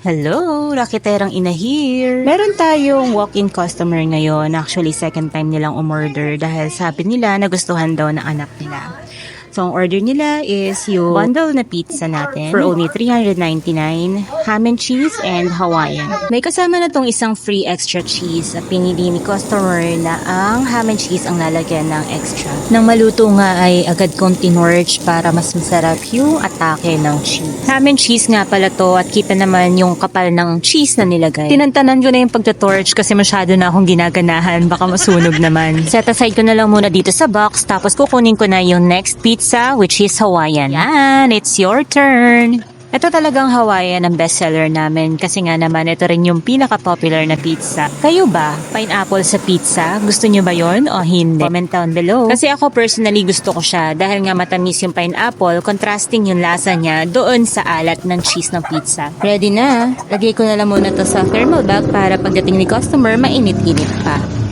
Hello, Rakiterang Ina here. Meron tayong walk-in customer ngayon. Actually, second time nilang umorder dahil sabi nila nagustuhan daw ng anak nila. So, ang order nila is yung bundle na pizza natin for only $399, ham and cheese and Hawaiian. May kasama na tong isang free extra cheese at pinili ni customer na ang ham and cheese ang lalagyan ng extra. Nang maluto nga ay agad kong tinorch para mas masarap yung atake ng cheese. Ham and cheese nga pala to at kita naman yung kapal ng cheese na nilagay. Tinantanan ko na yung pagta-torch kasi masyado na akong ginaganahan, baka masunog naman. Set aside ko na lang muna dito sa box tapos kukunin ko na yung next pizza which is Hawaiian. Yan, it's your turn. Ito talagang Hawaiian ang bestseller namin kasi nga naman ito rin yung pinaka-popular na pizza. Kayo ba? Pineapple sa pizza? Gusto nyo ba yon o hindi? Comment down below. Kasi ako personally gusto ko siya dahil nga matamis yung pineapple, contrasting yung lasa niya doon sa alat ng cheese ng pizza. Ready na? Lagay ko na lang muna to sa thermal bag para pagdating ni customer, mainit-init pa.